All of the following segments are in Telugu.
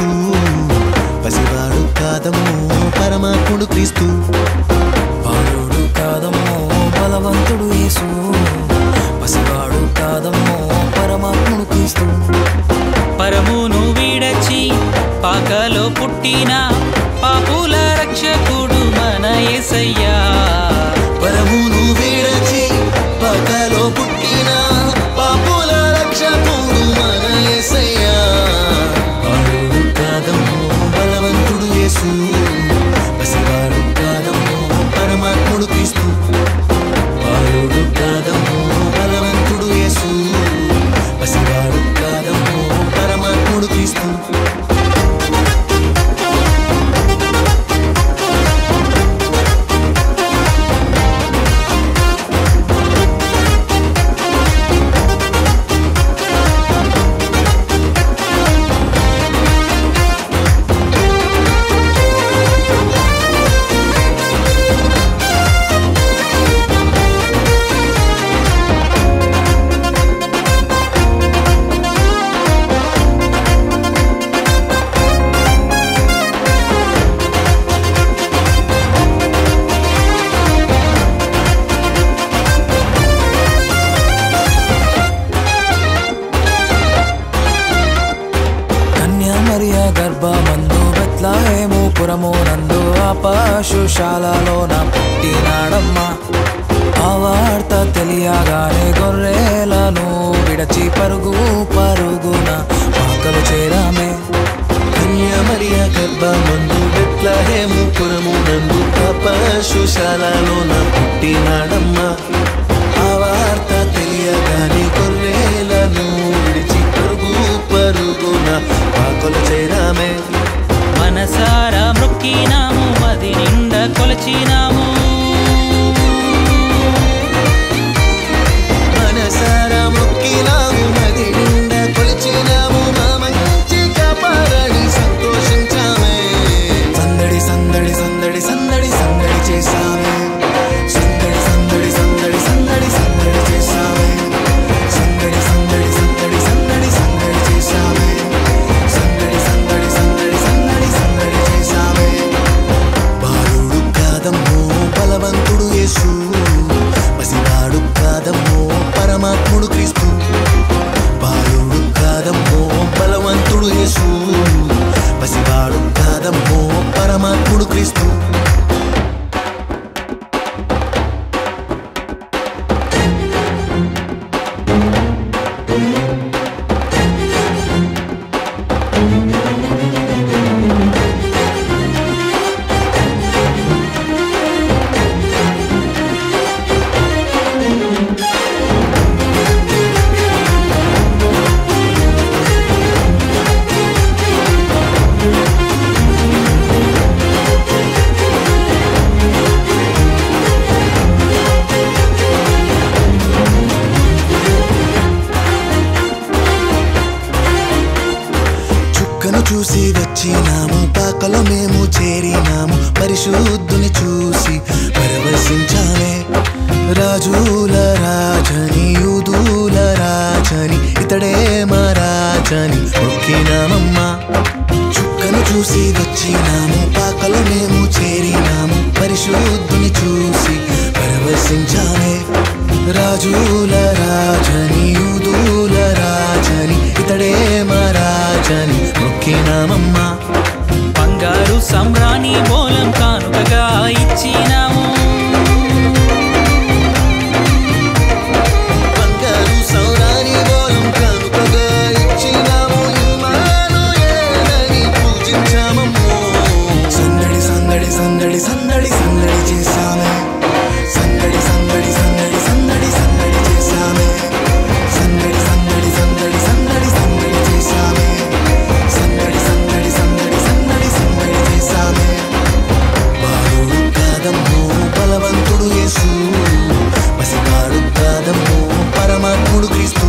యేసు పసివాడు కాదమ్మో పరమాత్ముడు క్రీస్తు బాలుడు కాదమ్మో బలవంతుడు యేసు పసివాడు కాదమ్మో పరమాత్ముడు క్రీస్తు పరమును వీడచి పాకలో పుట్టిన పాపుల రక్షకుడు మన యేసయ్యా పరమును వీడచి పాకలో పుట్టిన పాపుల రక్షకుడు మన యేసయ్యా బాలుడు కాదమ్మో బలవంతుడు యేసు పసివాడు కాదమ్మో పరమాత్ముడు క్రీస్తు బాలుడు కాదమ్మో బలవంతుడు యేసు పసివాడు కాదమ్మో పరమాత్ముడు క్రీస్తు గర్భమందు బెత్లెహేము పురమునందు పశుశాలలోన పుట్టినాడమ్మా ఆ వార్త తెలియగానే గొర్రెలను విడచి పరుగు పరుగున పాకలు చేరామే కన్యామరియ గర్భమందు బెత్లెహేము పురమునందు పశుశాలలోన పుట్టినాడమ్మా ఆ వార్త తెలియగానే గొర్రెలను విడిచి పరుగు పరుగున పాకలు చేరామే మనసారా మొక్కినాము మది నిండా కొలచినాము మనసారా మొక్కినాము మది నిండా కొలిచినాము మా మంచి కాపాడని సంతోషించామే సందడి సందడి సందడి సందడి సందడి చేసామే సందడి సందడి సందడి సందడి సందడి చేసామే సందడి సందడి సందడి సందడి సందడి చేసామే సందడి సందడి సందడి సందడి సందడి చేసామే బాలుడు కాదమ్మో బలవంతుడు యేసు పసివాడు కాదమ్మో పరమాత్ముడు క్రీస్తు బాలుడు కాదమ్మో బలవంతుడు యేసు పసివాడు కాదమ్మో పరమాత్ముడు క్రీస్తు చూసి వచ్చినాము పాకలో మేము చేరినాము పరిశుద్ధుని చూసి పరవశించామే రాజుల రాజని యూదుల రాజని ఇతడే మా రాజని మొక్కినామమ్మా చుక్కను చూసి వచ్చినాము పాకలో మేము చేరినాము పరిశుద్ధుని చూసి పరవశించామే రాజుల రాజని యూదుల రాజని ఇతడే మా రాజని మొక్కినామమ్మా బంగారు సంబ్రాణి బోలం కానుకగా ఇచ్చినాము బంగారు సంబ్రాణి బోలం కానుకగా ఇచ్చినాము ఇమ్మానుయేలని పూజించామమ్మో సందడి సందడి సందడి సందడి సందడి చేసామే సందడి సందడి సందడి సందడి సందడి చేసామే సందడి సందడి సందడి సందడి సందడి చేసామే సందడి సందడి సందడి సందడి సందడి చేసామే బాలుడు కాదమ్మో బలవంతుడు యేసు పసివాడు కాదమ్మో పరమాత్ముడు క్రీస్తు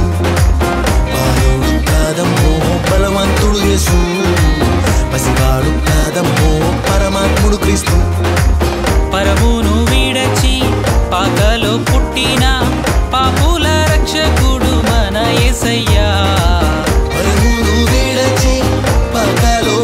బాలుడు కాదమ్మో బలవంతుడు యేసు పసివాడు కాదమ్మో పరమాత్ముడు క్రీస్తు పరమును వీడచి పాకలో పుట్టిన పాపుల రక్షకుడు మన యేసయ్యా పరమును వీడచి పాకలో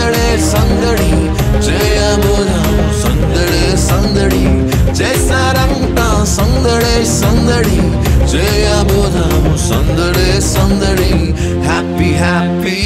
సందడే సందడి చేయబోదాము సందడే సందడి చేశారంతా సందడే సందడి చేయబోదాము సందడే సందడి హ్యాపీ హ్యాపీ